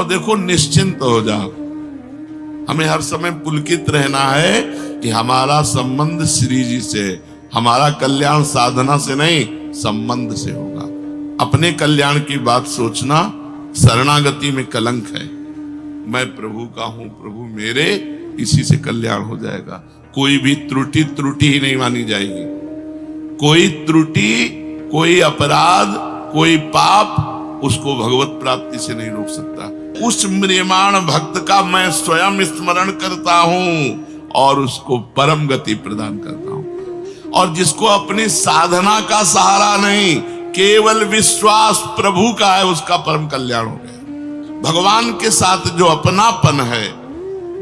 और देखो निश्चिंत हो जाओ। हमें हर समय पुलकित रहना है कि हमारा संबंध श्री जी से, हमारा कल्याण साधना से नहीं, संबंध से होगा। अपने कल्याण की बात सोचना शरणागति में कलंक है। मैं प्रभु का हूं, प्रभु मेरे, इसी से कल्याण हो जाएगा। कोई भी त्रुटि ही नहीं मानी जाएगी। कोई त्रुटि, कोई अपराध, कोई पाप उसको भगवत प्राप्ति से नहीं रोक सकता। उस म्रियमाण भक्त का मैं स्वयं स्मरण करता हूं और उसको परम गति प्रदान करता हूं। और जिसको अपनी साधना का सहारा नहीं, केवल विश्वास प्रभु का है, उसका परम कल्याण हो गया। भगवान के साथ जो अपनापन है,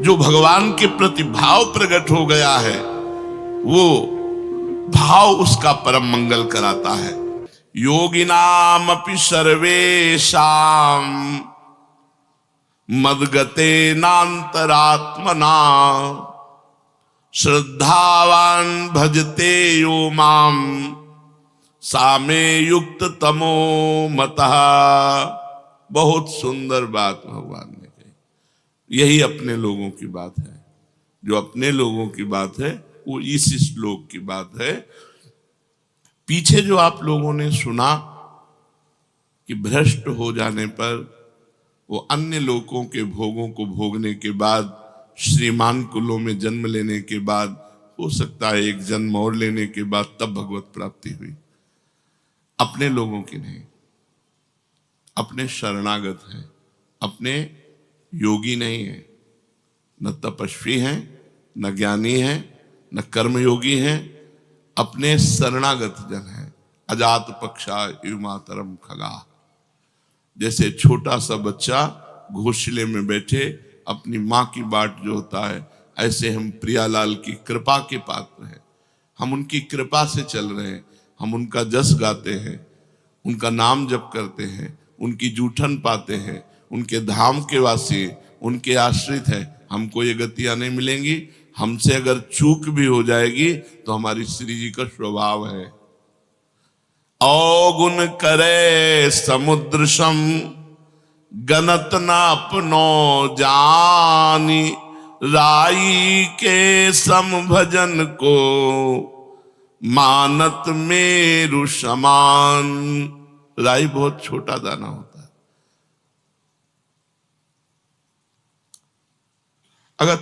जो भगवान के प्रति भाव प्रकट हो गया है, वो भाव उसका परम मंगल कराता है। योगिनाम अपि सर्वेषां मद्गते नान्तरात्मना श्रद्धावान भजते यो माम सामे युक्त तमो मतः। बहुत सुंदर बात भगवान ने कही। यही अपने लोगों की बात है। जो अपने लोगों की बात है वो इस श्लोक की बात है। पीछे जो आप लोगों ने सुना कि भ्रष्ट हो जाने पर वो अन्य लोगों के भोगों को भोगने के बाद, श्रीमान कुलों में जन्म लेने के बाद, हो सकता है एक जन्म और लेने के बाद तब भगवत प्राप्ति हुई। अपने लोगों की नहीं, अपने शरणागत हैं, अपने योगी नहीं है, न तपस्वी हैं, न ज्ञानी हैं, न कर्मयोगी हैं, अपने शरणागत जन हैं। अजात पक्षा युमातरम खगा। जैसे छोटा सा बच्चा घोंसले में बैठे अपनी माँ की बाट जो होता है, ऐसे हम प्रियालाल की कृपा के पात्र हैं। हम उनकी कृपा से चल रहे हैं। हम उनका जस गाते हैं, उनका नाम जप करते हैं, उनकी जूठन पाते हैं, उनके धाम के वासी, उनके आश्रित हैं। हमको ये गतियां नहीं मिलेंगी। हमसे अगर चूक भी हो जाएगी तो हमारी श्री जी का स्वभाव है। अवगुण करे समुद्र सम गनत न अपनो जानी राई के सम भजन को मानत मेरु समान। राई बहुत छोटा दाना होता है। अगर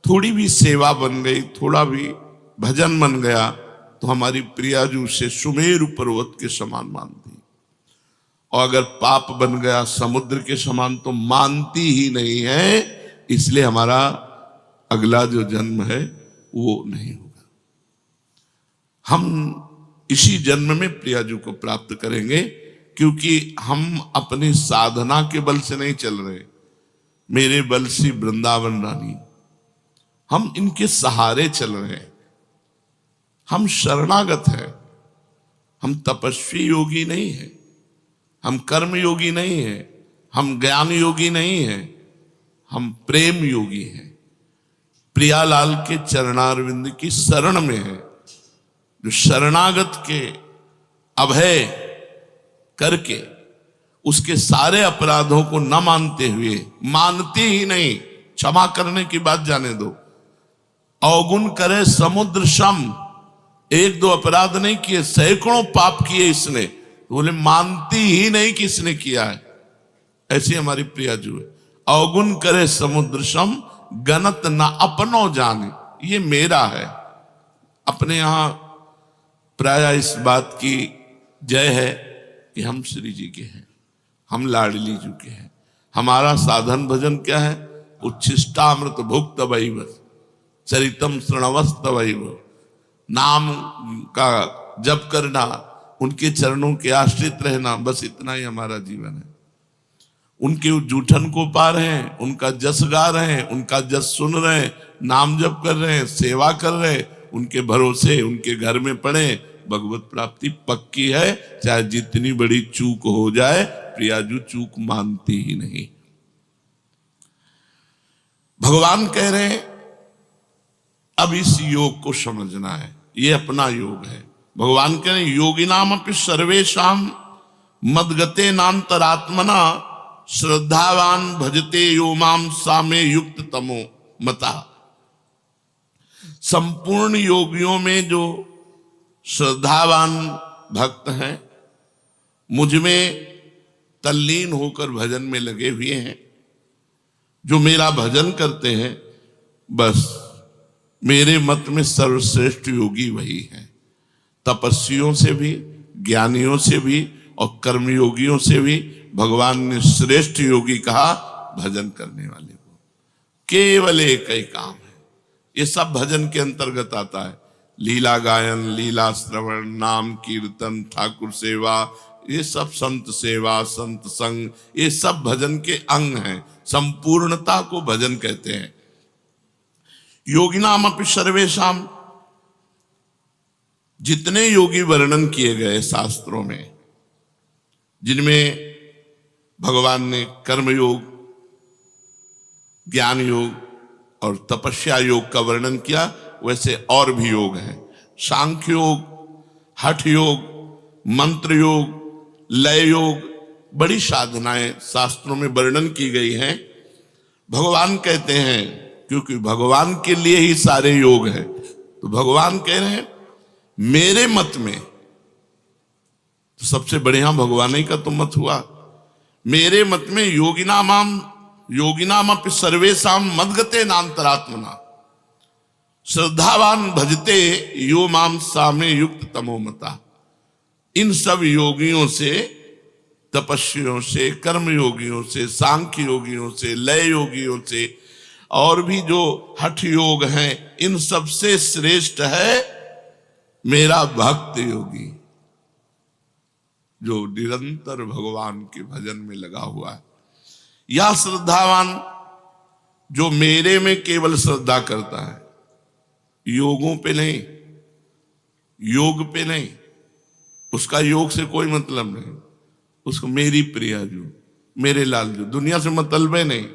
थोड़ी भी सेवा बन गई, थोड़ा भी भजन बन गया तो हमारी प्रियाजू से सुमेरु पर्वत के समान मानती। और अगर पाप बन गया समुद्र के समान तो मानती ही नहीं है। इसलिए हमारा अगला जो जन्म है वो नहीं होगा। हम इसी जन्म में प्रियाजू को प्राप्त करेंगे, क्योंकि हम अपनी साधना के बल से नहीं चल रहे। मेरे बल से वृंदावन रानी, हम इनके सहारे चल रहे हैं। हम शरणागत हैं। हम तपस्वी योगी नहीं हैं, हम कर्म योगी नहीं हैं, हम ज्ञान योगी नहीं हैं, हम प्रेम योगी हैं। प्रियालाल के चरणारविंद की शरण में है। जो शरणागत के अभय करके उसके सारे अपराधों को न मानते हुए, मानती ही नहीं, क्षमा करने की बात जाने दो। अवगुण करे समुद्र सम, एक दो अपराध नहीं किए, सैकड़ों पाप किए इसने, बोले मानती ही नहीं कि इसने किया है। ऐसी हमारी प्रियाजू है। अवगुण करे समुद्र सम गनत न अपनो जाने। ये मेरा है। अपने यहां प्राय इस बात की जय है कि हम श्री जी के हैं, हम लाडली जी के हैं। हमारा साधन भजन क्या है? उच्छिष्टामृत भुक्त वैव चरितम श्रणवस्त वैव। नाम का जप करना, उनके चरणों के आश्रित रहना, बस इतना ही हमारा जीवन है। उनके जूठन को पा रहे हैं, उनका जस गा रहे हैं, उनका जस सुन रहे हैं, नाम जप कर रहे हैं, सेवा कर रहे हैं, उनके भरोसे उनके घर में पड़े। भगवत प्राप्ति पक्की है, चाहे जितनी बड़ी चूक हो जाए। प्रियाजू चूक मानती ही नहीं। भगवान कह रहे हैं अब इस योग को समझना है, ये अपना योग है। भगवान कह रहे हैं योगिनाम अपि सर्वेषां मद्गते नान्तरात्मना श्रद्धावान भजते यो माम सामे युक्त तमो मता। संपूर्ण योगियों में जो श्रद्धावान भक्त हैं, मुझ में तल्लीन होकर भजन में लगे हुए हैं, जो मेरा भजन करते हैं, बस मेरे मत में सर्वश्रेष्ठ योगी वही है। तपस्वियों से भी, ज्ञानियों से भी और कर्मयोगियों से भी भगवान ने श्रेष्ठ योगी कहा भजन करने वाले को। केवल एक ही काम है, ये सब भजन के अंतर्गत आता है। लीला गायन, लीला श्रवण, नाम कीर्तन, ठाकुर सेवा, ये सब संत सेवा, संत संग, ये सब भजन के अंग हैं। संपूर्णता को भजन कहते हैं। योगिनाम अपि सर्वेषाम, जितने योगी वर्णन किए गए शास्त्रों में, जिनमें भगवान ने कर्म योग, ज्ञान योग और तपस्या योग का वर्णन किया, वैसे और भी योग हैं। सांख्य योग, हठ योग, मंत्र योग, लय योग, बड़ी साधनाएं शास्त्रों में वर्णन की गई हैं। भगवान कहते हैं, क्योंकि भगवान के लिए ही सारे योग हैं, तो भगवान कह रहे हैं मेरे मत में तो सबसे बढ़िया भगवान ही का तो मत हुआ। मेरे मत में योगिनाम अपि सर्वेषाम मद्गते नान्तरात्मना श्रद्धावान भजते यो माम सामे युक्त तमो मता। इन सब योगियों से, तपस्वियों से, कर्म योगियों से, सांख्य योगियों से, लय योगियों से और भी जो हठ योग हैं, इन सबसे श्रेष्ठ है मेरा भक्त योगी, जो निरंतर भगवान के भजन में लगा हुआ है। या श्रद्धावान, जो मेरे में केवल श्रद्धा करता है, योगों पे नहीं, योग पे नहीं, उसका योग से कोई मतलब नहीं, उसको मेरी प्रिया जो, मेरे लाल जो, दुनिया से मतलब नहीं,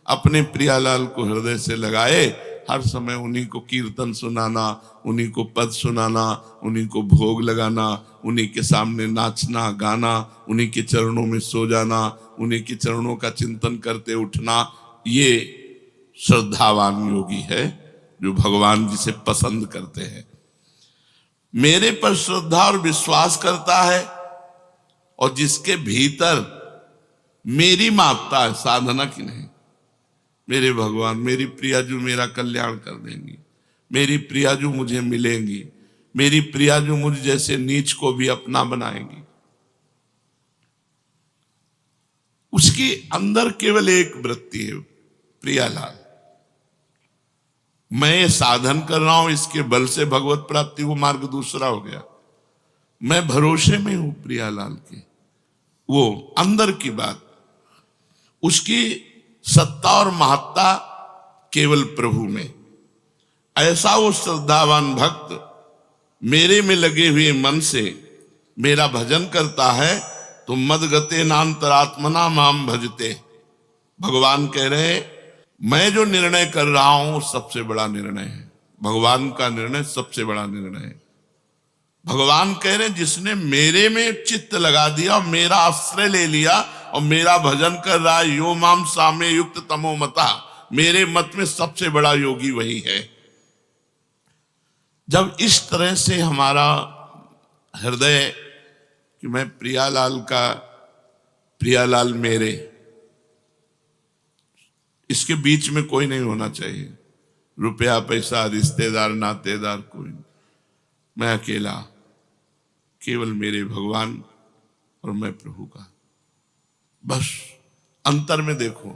अपने प्रियालाल को हृदय से लगाए, हर समय उन्हीं को कीर्तन सुनाना, उन्हीं को पद सुनाना, उन्हीं को भोग लगाना, उन्हीं के सामने नाचना गाना, उन्हीं के चरणों में सो जाना, उन्हीं के चरणों का चिंतन करते उठना, ये श्रद्धावान योगी है, जो भगवान जिसे पसंद करते हैं। मेरे पर श्रद्धा और विश्वास करता है और जिसके भीतर मेरी मापता है, साधना की नहीं। मेरे भगवान, मेरी प्रियाजू मेरा कल्याण कर देंगी, मेरी प्रियाजू मुझे मिलेंगी, मेरी प्रियाजू मुझ जैसे नीच को भी अपना बनाएंगी। उसकी अंदर केवल एक वृत्ति है, प्रियालाल, मैं ये साधन कर रहा हूं, इसके बल से भगवत प्राप्ति, वो मार्ग दूसरा हो गया। मैं भरोसे में हूं प्रियालाल के, वो अंदर की बात। उसकी सत्ता और महत्ता केवल प्रभु में। ऐसा वो श्रद्धावान भक्त मेरे में लगे हुए मन से मेरा भजन करता है, तो मदगते नान्तरात्मना माम भजते। भगवान कह रहे, मैं जो निर्णय कर रहा हूं सबसे बड़ा निर्णय है। भगवान का निर्णय सबसे बड़ा निर्णय है। भगवान कह रहे, जिसने मेरे में चित्त लगा दिया और मेरा आश्रय ले लिया और मेरा भजन कर रहा है, यो माम सामे युक्त तमो मता, मेरे मत में सबसे बड़ा योगी वही है। जब इस तरह से हमारा हृदय कि मैं प्रियालाल का, प्रियालाल मेरे, इसके बीच में कोई नहीं होना चाहिए, रुपया पैसा रिश्तेदार नातेदार कोई नहीं, मैं अकेला, केवल मेरे भगवान और मैं प्रभु का। बस अंतर में देखो,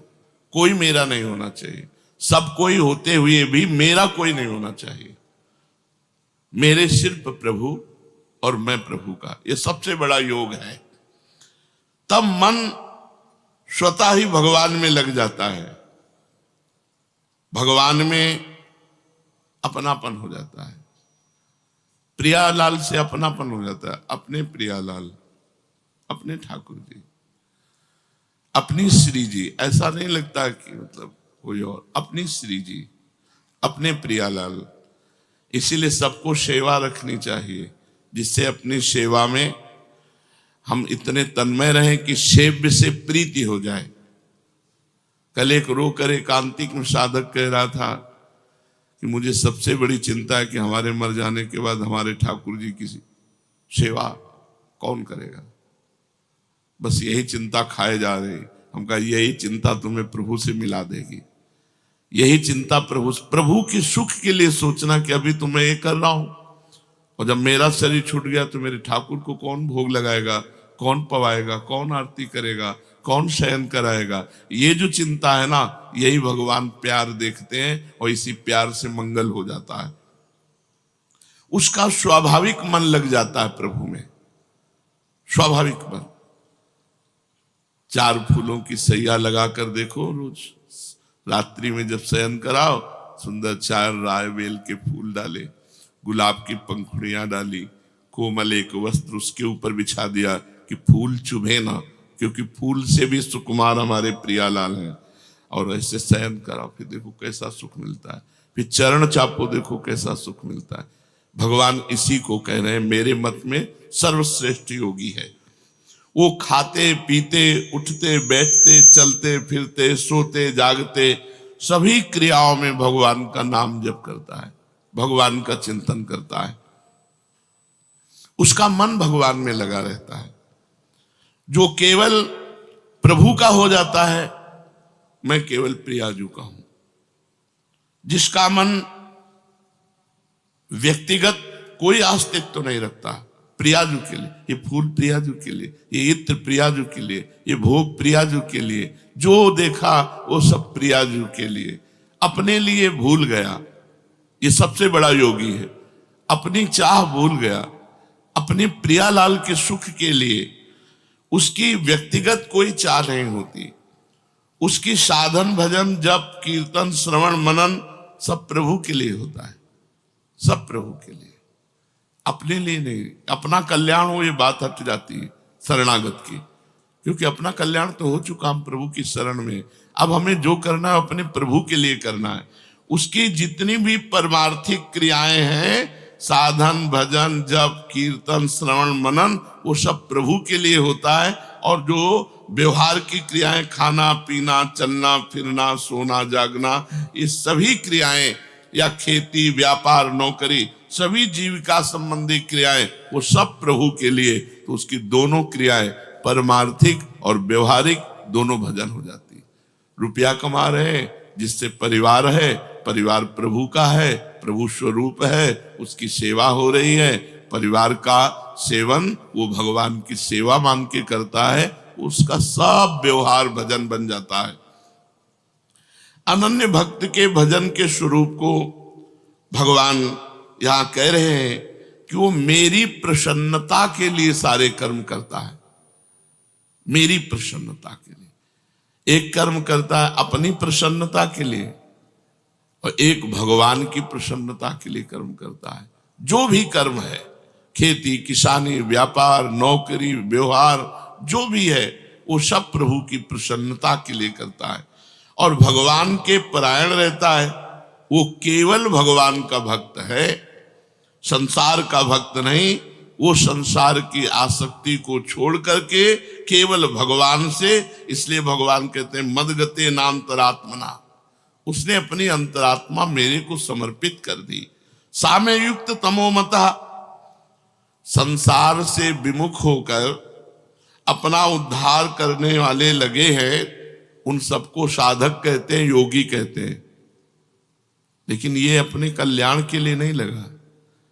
कोई मेरा नहीं होना चाहिए, सब कोई होते हुए भी मेरा कोई नहीं होना चाहिए। मेरे सिर्फ प्रभु और मैं प्रभु का, ये सबसे बड़ा योग है। तब मन स्वतः ही भगवान में लग जाता है, भगवान में अपनापन हो जाता है, प्रियालाल से अपनापन हो जाता है। अपने प्रियालाल, अपने ठाकुर जी, अपनी श्री जी, ऐसा नहीं लगता कि मतलब कोई और, अपनी श्री जी, अपने प्रियालाल। इसीलिए सबको सेवा रखनी चाहिए, जिससे अपनी सेवा में हम इतने तन्मय रहें कि सेव्य से प्रीति हो जाए। कल एक रोकर एकांतिक में साधक कह रहा था कि मुझे सबसे बड़ी चिंता है कि हमारे मर जाने के बाद हमारे ठाकुर जी की सेवा कौन करेगा। बस यही चिंता खाए जा रही। हम कहा यही चिंता तुम्हें प्रभु से मिला देगी। यही चिंता प्रभु के सुख के लिए सोचना कि अभी तो मैं ये कर रहा हूं, और जब मेरा शरीर छूट गया तो मेरे ठाकुर को कौन भोग लगाएगा, कौन पवाएगा, कौन आरती करेगा, कौन शयन कराएगा। ये जो चिंता है ना, यही भगवान प्यार देखते हैं और इसी प्यार से मंगल हो जाता है। उसका स्वाभाविक मन लग जाता है प्रभु में, स्वाभाविक मन। 4 फूलों की सैया लगाकर देखो, रोज रात्रि में जब शयन कराओ, सुंदर 4 राय बेल के फूल डाले, गुलाब की पंखुड़ियां डाली, कोमल एक वस्त्र उसके ऊपर बिछा दिया कि फूल चुभे ना, क्योंकि फूल से भी सुकुमार हमारे प्रियालाल हैं। और ऐसे शयन कराओ, फिर देखो कैसा सुख मिलता है। फिर चरण चापो, देखो कैसा सुख मिलता है। भगवान इसी को कह रहे हैं, मेरे मत में सर्वश्रेष्ठ योगी है वो। खाते पीते, उठते बैठते, चलते फिरते, सोते जागते, सभी क्रियाओं में भगवान का नाम जप करता है, भगवान का चिंतन करता है। उसका मन भगवान में लगा रहता है। जो केवल प्रभु का हो जाता है, मैं केवल प्रियाजू का हूं। जिसका मन व्यक्तिगत कोई अस्तित्व तो नहीं रखता, प्रियाजू के लिए, ये फूल प्रियाजू के लिए, ये इत्र प्रियाजू के लिए, ये भोग प्रियाजू के लिए, जो देखा वो सब प्रियाजू के लिए, अपने लिए भूल गया। ये सबसे बड़ा योगी है। अपनी चाह भूल गया, अपने प्रियालाल के सुख के लिए उसकी व्यक्तिगत कोई चाह नहीं होती। उसकी साधन भजन जप कीर्तन श्रवण मनन सब प्रभु के लिए होता है, सब प्रभु के लिए, अपने लिए नहीं। अपना कल्याण हो, ये बात हट जाती है शरणागत की, क्योंकि अपना कल्याण तो हो चुका हम प्रभु की शरण में। अब हमें जो करना है अपने प्रभु के लिए करना है। उसकी जितनी भी परमार्थिक क्रियाएं हैं, साधन भजन जप कीर्तन श्रवण मनन, वो सब प्रभु के लिए होता है। और जो व्यवहार की क्रियाएं, खाना पीना चलना फिरना सोना जागना, ये सभी क्रियाएं, या खेती व्यापार नौकरी, सभी जीविका संबंधी क्रियाएं, वो सब प्रभु के लिए। तो उसकी दोनों क्रियाएं, परमार्थिक और व्यवहारिक, दोनों भजन हो जाती। रुपया कमा रहे हैं, जिससे परिवार है, परिवार प्रभु का है, प्रभु स्वरूप है, उसकी सेवा हो रही है। परिवार का सेवन वो भगवान की सेवा मान के करता है, उसका सब व्यवहार भजन बन जाता है। अनन्य भक्त के भजन के स्वरूप को भगवान यहां कह रहे हैं कि वो मेरी प्रसन्नता के लिए सारे कर्म करता है। मेरी प्रसन्नता के लिए एक कर्म करता है, अपनी प्रसन्नता के लिए, और एक भगवान की प्रसन्नता के लिए कर्म करता है। जो भी कर्म है, खेती किसानी व्यापार नौकरी व्यवहार, जो भी है, वो सब प्रभु की प्रसन्नता के लिए करता है और भगवान के परायण रहता है। वो केवल भगवान का भक्त है, संसार का भक्त नहीं। वो संसार की आसक्ति को छोड़ करके केवल भगवान से, इसलिए भगवान कहते हैं मदगते नान्तरात्मना, उसने अपनी अंतरात्मा मेरे को समर्पित कर दी। साम्य युक्त तमोमता, संसार से विमुख होकर अपना उद्धार करने वाले लगे हैं, उन सबको साधक कहते हैं, योगी कहते हैं। लेकिन ये अपने कल्याण के लिए नहीं लगा,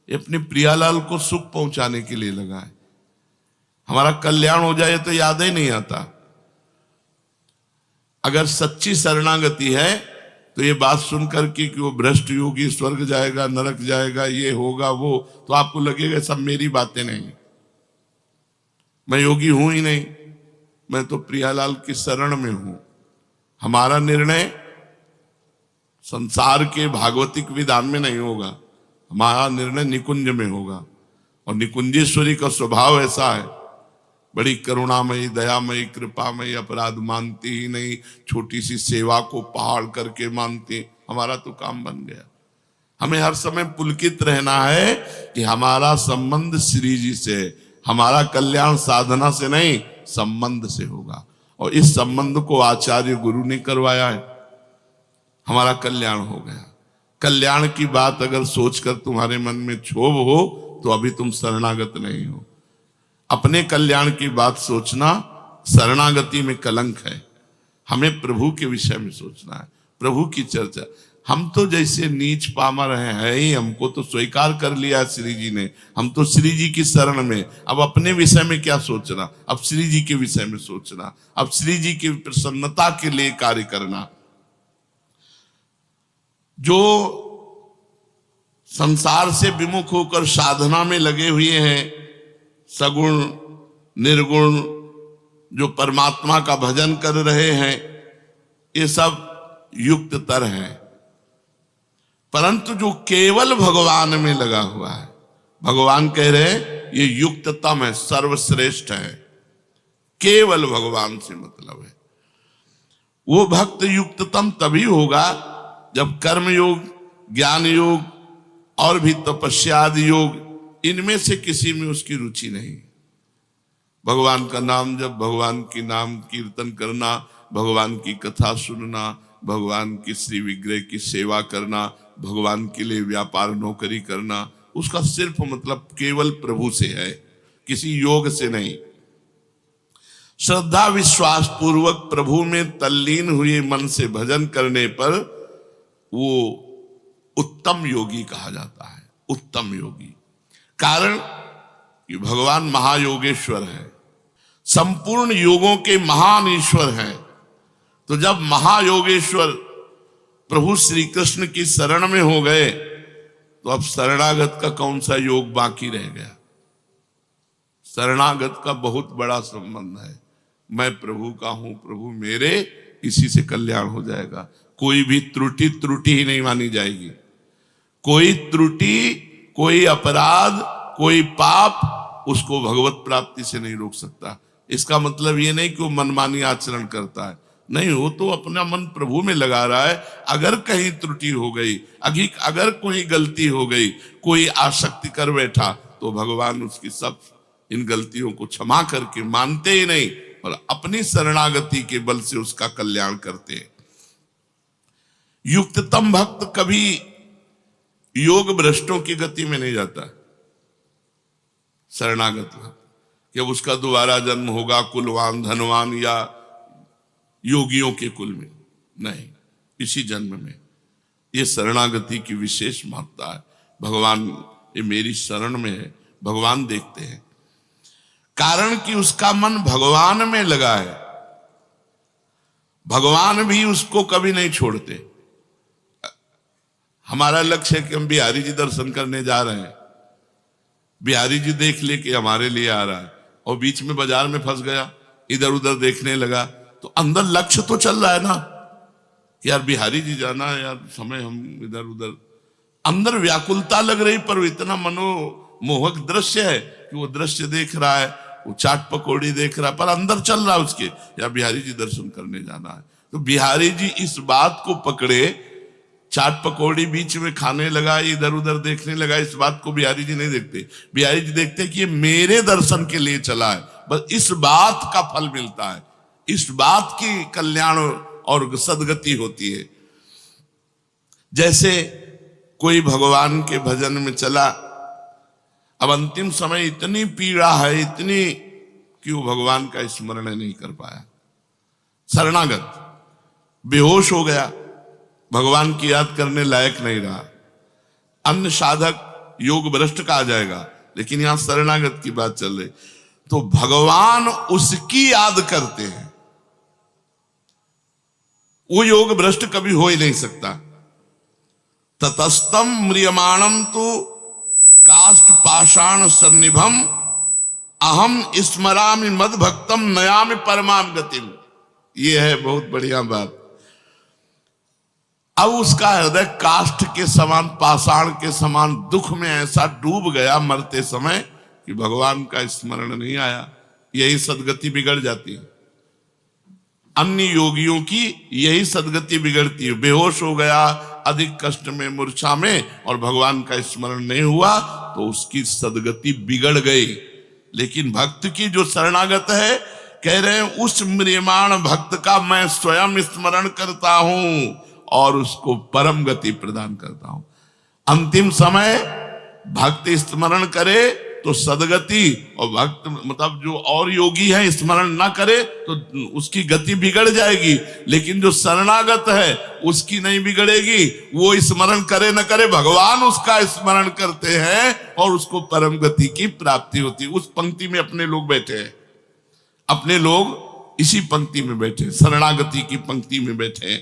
ये अपने प्रियालाल को सुख पहुंचाने के लिए लगा है। हमारा कल्याण हो जाए तो याद ही नहीं आता। अगर सच्ची शरणागति है तो ये बात सुनकर कि वो भ्रष्ट योगी स्वर्ग जाएगा नरक जाएगा, ये होगा वो, तो आपको लगेगा सब मेरी बातें नहीं, मैं योगी हूं ही नहीं, मैं तो प्रियालाल की शरण में हूं। हमारा निर्णय संसार के भागवतिक विधान में नहीं होगा, हमारा निर्णय निकुंज में होगा। और निकुंजेश्वरी का स्वभाव ऐसा है, बड़ी करुणामयी दयामयी कृपामयी, अपराध मानती ही नहीं, छोटी सी सेवा को पहाड़ करके मानती। हमारा तो काम बन गया। हमें हर समय पुलकित रहना है कि हमारा संबंध श्री जी से है, हमारा कल्याण साधना से नहीं, संबंध से होगा। और इस संबंध को आचार्य गुरु ने करवाया है, हमारा कल्याण हो गया। कल्याण की बात अगर सोचकर तुम्हारे मन में क्षोभ हो तो अभी तुम शरणागत नहीं हो। अपने कल्याण की बात सोचना शरणागति में कलंक है। हमें प्रभु के विषय में सोचना है, प्रभु की चर्चा। हम तो जैसे नीच पामर हैं ही, हमको तो स्वीकार कर लिया श्री जी ने, हम तो श्री जी की शरण में। अब अपने विषय में क्या सोचना, अब श्री जी के विषय में सोचना, अब श्री जी की प्रसन्नता के लिए कार्य करना। जो संसार से विमुख होकर साधना में लगे हुए हैं, सगुण निर्गुण जो परमात्मा का भजन कर रहे हैं, ये सब युक्त तर हैं। परंतु जो केवल भगवान में लगा हुआ है, भगवान कह रहे हैं ये युक्ततम है, सर्वश्रेष्ठ है। केवल भगवान से मतलब है। वो भक्त युक्ततम तभी होगा जब कर्म योग, ज्ञान योग और भी तपस्या आदि योग, इनमें से किसी में उसकी रुचि नहीं। भगवान का नाम जब, भगवान की नाम कीर्तन करना, भगवान की कथा सुनना, भगवान की श्री विग्रह की सेवा करना, भगवान के लिए व्यापार नौकरी करना, उसका सिर्फ मतलब केवल प्रभु से है, किसी योग से नहीं। श्रद्धा विश्वास पूर्वक प्रभु में तल्लीन हुए मन से भजन करने पर वो उत्तम योगी कहा जाता है। उत्तम योगी कारण कि भगवान महायोगेश्वर है, संपूर्ण योगों के महान ईश्वर हैं। तो जब महायोगेश्वर प्रभु श्री कृष्ण की शरण में हो गए तो अब शरणागत का कौन सा योग बाकी रह गया। शरणागत का बहुत बड़ा संबंध है, मैं प्रभु का हूं, प्रभु मेरे, इसी से कल्याण हो जाएगा। कोई भी त्रुटि ही नहीं मानी जाएगी। कोई त्रुटि, कोई अपराध, कोई पाप उसको भगवत प्राप्ति से नहीं रोक सकता। इसका मतलब ये नहीं कि वो मनमानी आचरण करता है, नहीं, वो तो अपना मन प्रभु में लगा रहा है। अगर कहीं त्रुटि हो गई, अगर कोई गलती हो गई, कोई आसक्ति कर बैठा, तो भगवान उसकी सब इन गलतियों को क्षमा करके मानते ही नहीं और अपनी शरणागति के बल से उसका कल्याण करते हैं। युक्ततम भक्त कभी योग भ्रष्टों की गति में नहीं जाता। शरणागत भक्त कि उसका दोबारा जन्म होगा कुलवान धनवान या योगियों के कुल में, नहीं, इसी जन्म में। ये शरणागति की विशेष महत्ता है। भगवान ये मेरी शरण में है, भगवान देखते हैं, कारण कि उसका मन भगवान में लगा है। भगवान भी उसको कभी नहीं छोड़ते। हमारा लक्ष्य है कि हम बिहारी जी दर्शन करने जा रहे हैं, बिहारी जी देख ले कि हमारे लिए आ रहा है, और बीच में बाजार में फंस गया, इधर उधर देखने लगा, तो अंदर लक्ष्य तो चल रहा है ना कि यार बिहारी जी जाना है, यार समय हम इधर उधर, अंदर व्याकुलता लग रही, पर वो इतना मनोमोहक दृश्य है कि वो दृश्य देख रहा है, वो चाट पकौड़ी देख रहा है, पर अंदर चल रहा है उसके, यार बिहारी जी दर्शन करने जाना है। तो बिहारी जी इस बात को पकड़े, चाट पकौड़ी बीच में खाने लगा, इधर उधर देखने लगा, इस बात को बिहारी जी नहीं देखते। बिहारी जी देखते कि ये मेरे दर्शन के लिए चला है, बस इस बात का फल मिलता है, इस बात की कल्याण और सदगति होती है। जैसे कोई भगवान के भजन में चला, अब अंतिम समय इतनी पीड़ा है, इतनी कि वो भगवान का स्मरण नहीं कर पाया। शरणागत बेहोश हो गया, भगवान की याद करने लायक नहीं रहा। अन्य साधक योग भ्रष्ट कहा जाएगा, लेकिन यहां शरणागत की बात चल रही, तो भगवान उसकी याद करते हैं। वो योग भ्रष्ट कभी हो ही नहीं सकता। ततस्तम म्रियमाणम तो काष्ठ पाषाण सन्निभम अहम स्मरामि मद भक्तम नयामि परमाम गतिम। ये है बहुत बढ़िया बात। अब उसका हृदय काष्ठ के समान, पाषाण के समान दुख में ऐसा डूब गया मरते समय कि भगवान का स्मरण नहीं आया। यही सदगति बिगड़ जाती है। अन्य योगियों की यही सदगति बिगड़ती है। बेहोश हो गया, अधिक कष्ट में, मूर्छा में, और भगवान का स्मरण नहीं हुआ तो उसकी सदगति बिगड़ गई। लेकिन भक्त की जो शरणागत है, कह रहे हैं उस म्रियमाण भक्त का मैं स्वयं स्मरण करता हूं और उसको परम गति प्रदान करता हूं। अंतिम समय भक्त स्मरण करे तो सदगति, और भक्त मतलब जो और योगी है स्मरण ना करे तो उसकी गति बिगड़ जाएगी, लेकिन जो शरणागत है उसकी नहीं बिगड़ेगी। वो स्मरण करे न करे, भगवान उसका स्मरण करते हैं और उसको परम गति की प्राप्ति होती है। उस पंक्ति में अपने लोग बैठे हैं, अपने लोग इसी पंक्ति में बैठे, शरणागति की पंक्ति में बैठे।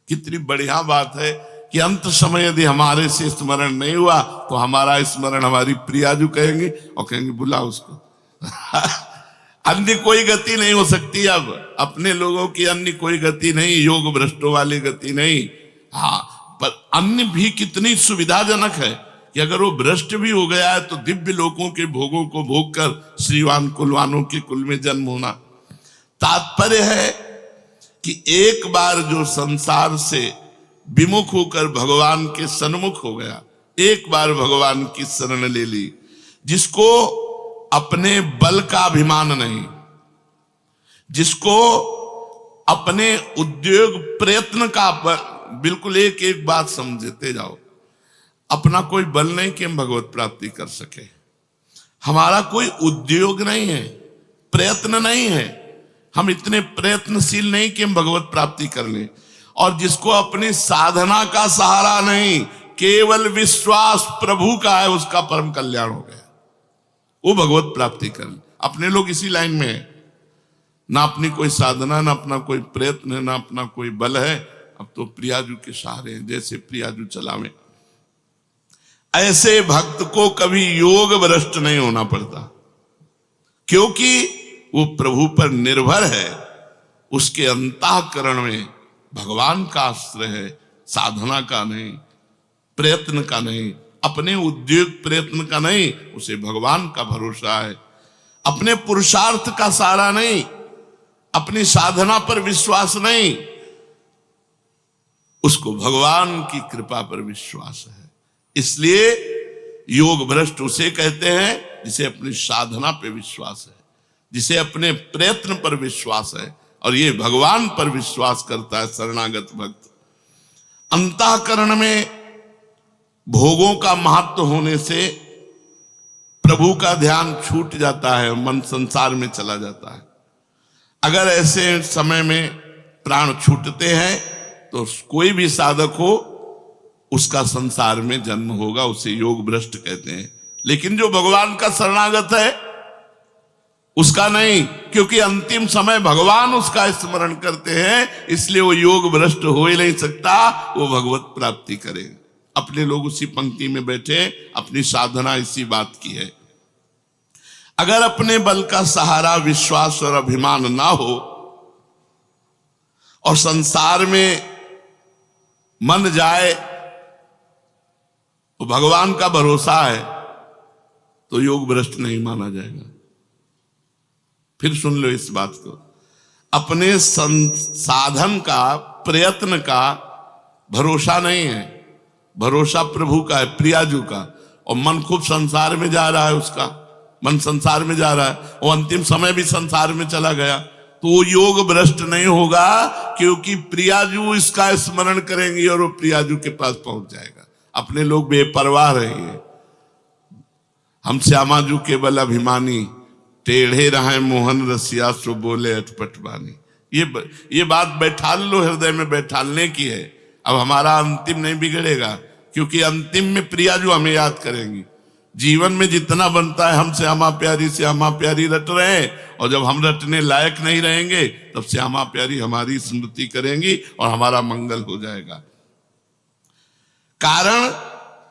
कितनी बढ़िया बात है कि अंत समय यदि हमारे से स्मरण नहीं हुआ तो हमारा स्मरण हमारी प्रियाजू कहेंगे और कहेंगे बुला उसको। अन्य कोई गति नहीं हो सकती अब, अपने लोगों की अन्य कोई गति नहीं, योग भ्रष्टों वाली गति नहीं। हाँ, पर अन्य भी कितनी सुविधाजनक है कि अगर वो भ्रष्ट भी हो गया है तो दिव्य लोकों के भोगों को भोग कर श्रीवान कुलवानों के कुल में जन्म होना। तात्पर्य है कि एक बार जो संसार से विमुख होकर भगवान के सन्मुख हो गया, एक बार भगवान की शरण ले ली, जिसको अपने बल का अभिमान नहीं, जिसको अपने उद्योग प्रयत्न का, बिल्कुल एक एक बात समझते जाओ, अपना कोई बल नहीं कि हम भगवत प्राप्ति कर सके, हमारा कोई उद्योग नहीं है, प्रयत्न नहीं है, हम इतने प्रयत्नशील नहीं कि हम भगवत प्राप्ति कर लें। और जिसको अपनी साधना का सहारा नहीं, केवल विश्वास प्रभु का है, उसका परम कल्याण हो गया, वो भगवत प्राप्ति कर ले। अपने लोग इसी लाइन में है, ना अपनी कोई साधना, ना अपना कोई प्रयत्न है, ना अपना कोई बल है, अब तो प्रियाजू के सहारे हैं, जैसे प्रियाजू चलावे। ऐसे भक्त को कभी योग भ्रष्ट नहीं होना पड़ता, क्योंकि वो प्रभु पर निर्भर है, उसके अंतःकरण में भगवान का आश्रय है, साधना का नहीं, प्रयत्न का नहीं, अपने उद्योग प्रयत्न का नहीं, उसे भगवान का भरोसा है, अपने पुरुषार्थ का सहारा नहीं, अपनी साधना पर विश्वास नहीं, उसको भगवान की कृपा पर विश्वास है। इसलिए योग भ्रष्ट उसे कहते हैं जिसे अपनी साधना पर विश्वास है, जिसे अपने प्रयत्न पर विश्वास है, और ये भगवान पर विश्वास करता है शरणागत भक्त। अंतःकरण में भोगों का महत्व होने से प्रभु का ध्यान छूट जाता है, मन संसार में चला जाता है। अगर ऐसे समय में प्राण छूटते हैं तो कोई भी साधक हो उसका संसार में जन्म होगा, उसे योग भ्रष्ट कहते हैं। लेकिन जो भगवान का शरणागत है उसका नहीं, क्योंकि अंतिम समय भगवान उसका स्मरण करते हैं, इसलिए वो योग भ्रष्ट हो ही नहीं सकता, वो भगवत प्राप्ति करे। अपने लोग उसी पंक्ति में बैठे, अपनी साधना इसी बात की है। अगर अपने बल का सहारा विश्वास और अभिमान ना हो और संसार में मन जाए तो भगवान का भरोसा है तो योग भ्रष्ट नहीं माना जाएगा। फिर सुन लो इस बात को, अपने साधन का, प्रयत्न का भरोसा नहीं है, भरोसा प्रभु का है, प्रियाजू का। और मन खूब संसार में जा रहा है, उसका मन संसार में जा रहा है, वो अंतिम समय भी संसार में चला गया, तो वो योग भ्रष्ट नहीं होगा, क्योंकि प्रियाजू इसका स्मरण करेंगे और वो प्रियाजू के पास पहुंच जाएगा। अपने लोग बेपरवाह रहिए, हम श्यामाजू केवल अभिमानी, टेढ़े रहे मोहन रसिया सो बोले अटपट बानी। ये बात बैठा लो, हृदय में बैठालने की है। अब हमारा अंतिम नहीं बिगड़ेगा, क्योंकि अंतिम में प्रियाजू हमें याद करेंगी। जीवन में जितना बनता है हम श्यामा प्यारी रट रहे हैं, और जब हम रटने लायक नहीं रहेंगे तब श्यामा प्यारी हमारी स्मृति करेंगी और हमारा मंगल हो जाएगा। कारण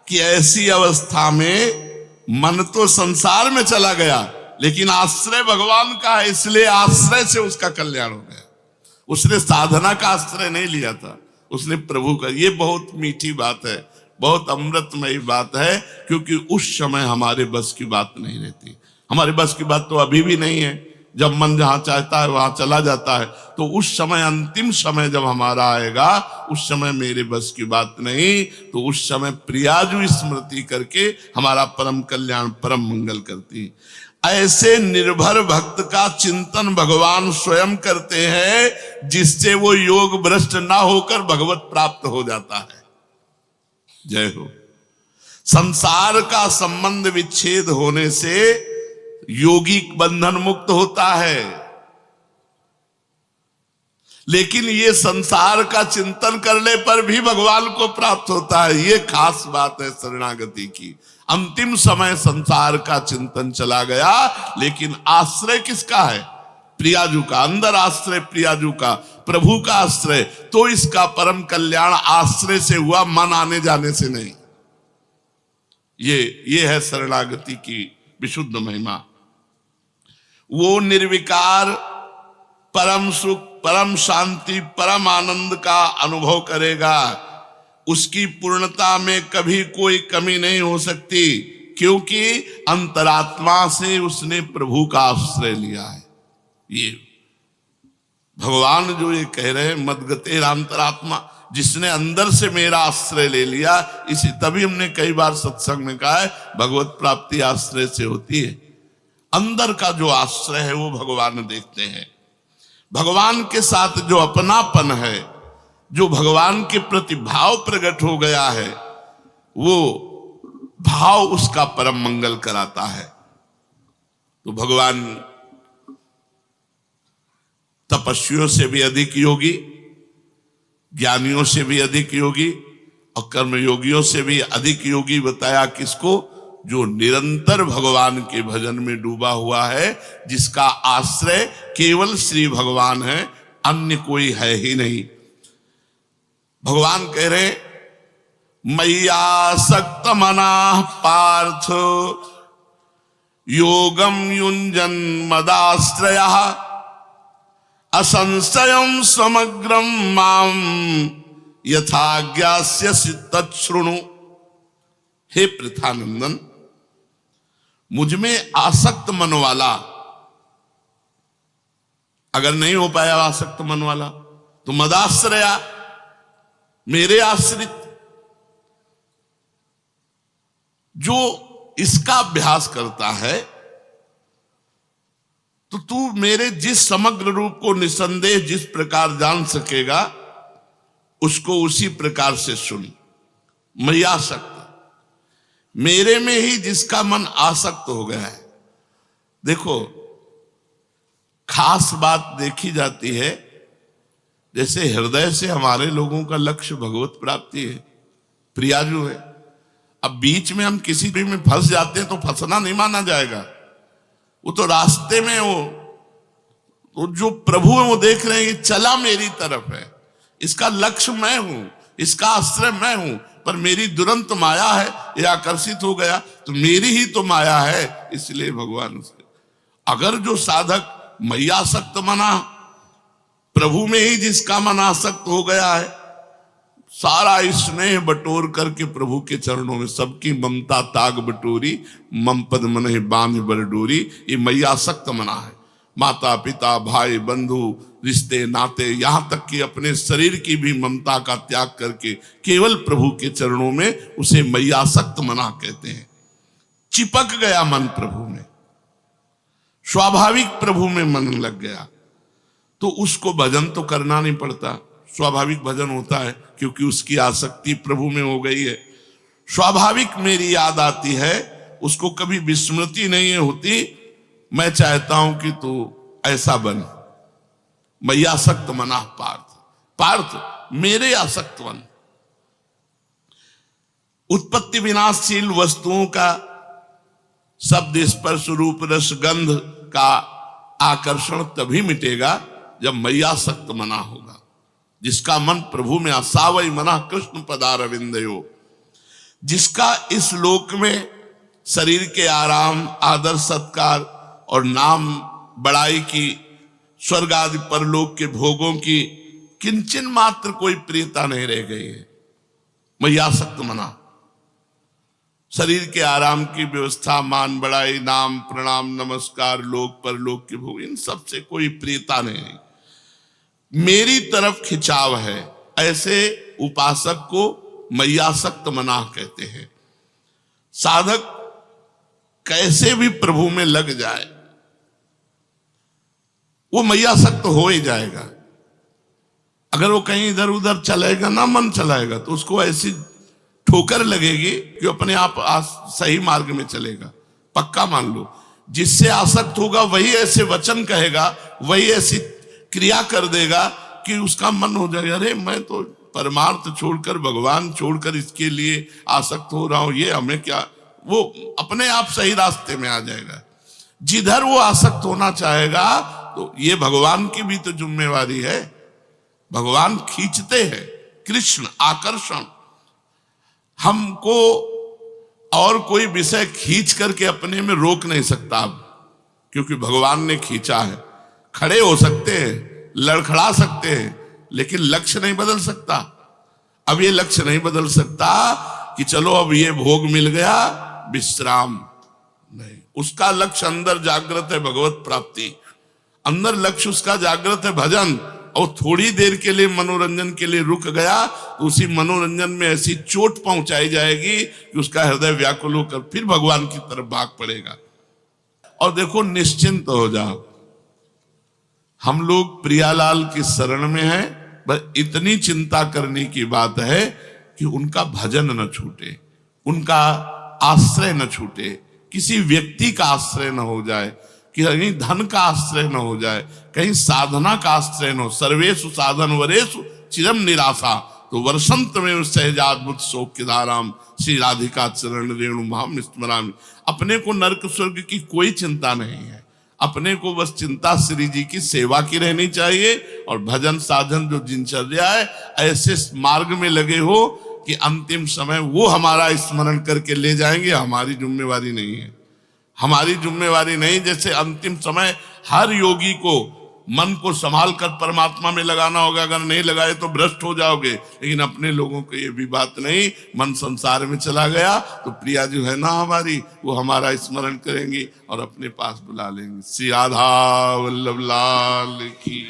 कि ऐसी अवस्था में मन तो संसार में चला गया, लेकिन आश्रय भगवान का है, इसलिए आश्रय से उसका कल्याण हो गया। उसने साधना का आश्रय नहीं लिया था, उसने प्रभु का। ये बहुत मीठी बात है, बहुत अमृतमयी बात है, क्योंकि उस समय हमारे बस की बात नहीं रहती। हमारे बस की बात तो अभी भी नहीं है, जब मन जहां चाहता है वहां चला जाता है। तो उस समय, अंतिम समय जब हमारा आएगा, उस समय मेरे बस की बात नहीं, तो उस समय प्रियाजु स्मृति करके हमारा परम कल्याण, परम मंगल करती। ऐसे निर्भर भक्त का चिंतन भगवान स्वयं करते हैं, जिससे वो योग भ्रष्ट ना होकर भगवत प्राप्त हो जाता है। जय हो। संसार का संबंध विच्छेद होने से योगी बंधन मुक्त होता है, लेकिन ये संसार का चिंतन करने पर भी भगवान को प्राप्त होता है। ये खास बात है शरणागति की। अंतिम समय संसार का चिंतन चला गया, लेकिन आश्रय किसका है? प्रियाजू का। अंदर आश्रय प्रियाजू का, प्रभु का आश्रय। तो इसका परम कल्याण आश्रय से हुआ, मन आने जाने से नहीं। ये है शरणागति की विशुद्ध महिमा। वो निर्विकार परम सुख, परम शांति, परम आनंद का अनुभव करेगा। उसकी पूर्णता में कभी कोई कमी नहीं हो सकती, क्योंकि अंतरात्मा से उसने प्रभु का आश्रय लिया है। ये भगवान जो ये कह रहे हैं, मदगतेर अंतरात्मा, जिसने अंदर से मेरा आश्रय ले लिया, इसी तभी हमने कई बार सत्संग में कहा है, भगवत प्राप्ति आश्रय से होती है। अंदर का जो आश्रय है वो भगवान देखते हैं। भगवान के साथ जो अपनापन है, जो भगवान के प्रति भाव प्रकट हो गया है, वो भाव उसका परम मंगल कराता है। तो भगवान तपस्वियों से भी अधिक योगी, ज्ञानियों से भी अधिक योगी और कर्मयोगियों से भी अधिक योगी बताया किसको? जो निरंतर भगवान के भजन में डूबा हुआ है, जिसका आश्रय केवल श्री भगवान है, अन्य कोई है ही नहीं। भगवान कह रहे, मय्यासक्त मनाः पार्थ योगम युञ्जन मदाश्रयः असंशयं समग्रं मां यथा ज्ञास्यसि तच्छृणु। हे पृथानंदन, मुझ में आसक्त मन वाला, अगर नहीं हो पाया आसक्त मन वाला, तो मदाश्रया, मेरे आश्रित, जो इसका अभ्यास करता है, तो तू मेरे जिस समग्र रूप को निसंदेह जिस प्रकार जान सकेगा, उसको उसी प्रकार से सुन। मय्यासक्त, मेरे में ही जिसका मन आसक्त हो गया है। देखो, खास बात देखी जाती है, जैसे हृदय से हमारे लोगों का लक्ष्य भगवत प्राप्ति है, प्रियाजू है। अब बीच में हम किसी भी में फंस जाते हैं तो फंसना नहीं माना जाएगा। वो तो रास्ते में वो जो प्रभु है वो देख रहे हैं कि चला मेरी तरफ है, इसका लक्ष्य मैं हूं, इसका आश्रय मैं हूं, पर मेरी दुरंत माया है, ये आकर्षित हो गया, तो मेरी ही तो माया है, इसलिए भगवान से। अगर जो साधक मय्यासक्त मना, प्रभु में ही जिसका मन आसक्त हो गया है, सारा स्नेह बटोर करके प्रभु के चरणों में सबकी ममता ताग बटोरी, मम पद मन बांध बर डोरी, ये मय्यासक्त मना है। माता पिता भाई बंधु रिश्ते नाते, यहां तक कि अपने शरीर की भी ममता का त्याग करके केवल प्रभु के चरणों में, उसे मय्यासक्त मना कहते हैं। चिपक गया मन प्रभु में, स्वाभाविक प्रभु में मन लग गया, तो उसको भजन तो करना नहीं पड़ता, स्वाभाविक भजन होता है, क्योंकि उसकी आसक्ति प्रभु में हो गई है। स्वाभाविक मेरी याद आती है, उसको कभी विस्मृति नहीं होती, मैं चाहता हूं कि तू ऐसा बन। मय्यासक्त मना पार्थ, पार्थ मेरे आसक्त बन। उत्पत्ति विनाशशील वस्तुओं का शब्द स्पर्श रूप रस गंध का आकर्षण तभी मिटेगा जब मय्यासक्त मना होगा, जिसका मन प्रभु में आसावई मना कृष्ण पदारविंदयो, जिसका इस लोक में शरीर के आराम, आदर सत्कार और नाम बड़ाई की, स्वर्ग आदि परलोक के भोगों की किंचन मात्र कोई प्रियता नहीं रह गई है। मय्यासक्त मना, शरीर के आराम की व्यवस्था, मान बढ़ाई, नाम प्रणाम नमस्कार, लोक परलोक के भोग, इन सब से कोई प्रियता नहीं, मेरी तरफ खिंचाव है। ऐसे उपासक को मैयासक्त मना कहते हैं। साधक कैसे भी प्रभु में लग जाए वो मैयासक्त हो ही जाएगा। अगर वो कहीं इधर उधर चलेगा ना, मन चलाएगा, तो उसको ऐसी ठोकर लगेगी कि अपने आप सही मार्ग में चलेगा। पक्का मान लो, जिससे आसक्त होगा वही ऐसे वचन कहेगा, वही ऐसी क्रिया कर देगा कि उसका मन हो जाएगा, अरे मैं तो परमार्थ छोड़कर, भगवान छोड़कर इसके लिए आसक्त हो रहा हूं, ये हमें क्या, वो अपने आप सही रास्ते में आ जाएगा। जिधर वो आसक्त होना चाहेगा, तो ये भगवान की भी तो जिम्मेवारी है। भगवान खींचते हैं, कृष्ण आकर्षण। हमको और कोई विषय खींच करके अपने में रोक नहीं सकता अब, क्योंकि भगवान ने खींचा है। खड़े हो सकते हैं, लड़खड़ा सकते हैं, लेकिन लक्ष्य नहीं बदल सकता। अब ये लक्ष्य नहीं बदल सकता कि चलो अब ये भोग मिल गया, विश्राम नहीं। उसका लक्ष्य अंदर जागृत है, भगवत प्राप्ति। अंदर लक्ष्य उसका जागृत है, भजन। और थोड़ी देर के लिए मनोरंजन के लिए रुक गया, तो उसी मनोरंजन में ऐसी चोट पहुंचाई जाएगी कि उसका हृदय व्याकुल होकर फिर भगवान की तरफ भाग पड़ेगा। और देखो, निश्चिंत हो जाओ, हम लोग प्रियालाल की शरण में हैं। बस इतनी चिंता करने की बात है कि उनका भजन न छूटे, उनका आश्रय न छूटे, किसी व्यक्ति का आश्रय न हो जाए, कि कहीं धन का आश्रय न हो जाए, कहीं साधना का आश्रय न हो। सर्वेषु साधन वरेषु चिरम निराशा, तो वर्षंत में सहजाद्भुत शोक की धाराम श्री राधिका चरण रेणु महाम स्मरामि। अपने को नरक स्वर्ग की कोई चिंता नहीं है, अपने को बस चिंता श्री जी की सेवा की रहनी चाहिए। और भजन साधन जो दिनचर्या है, ऐसे मार्ग में लगे हो कि अंतिम समय वो हमारा स्मरण करके ले जाएंगे। हमारी जिम्मेवारी नहीं है, हमारी जिम्मेवारी नहीं। जैसे अंतिम समय हर योगी को मन को संभाल कर परमात्मा में लगाना होगा, अगर नहीं लगाए तो भ्रष्ट हो जाओगे। लेकिन अपने लोगों को ये भी बात नहीं, मन संसार में चला गया तो प्रिया जो है ना हमारी, वो हमारा स्मरण करेंगी और अपने पास बुला लेंगे। श्री राधा वल्लभ लाल की।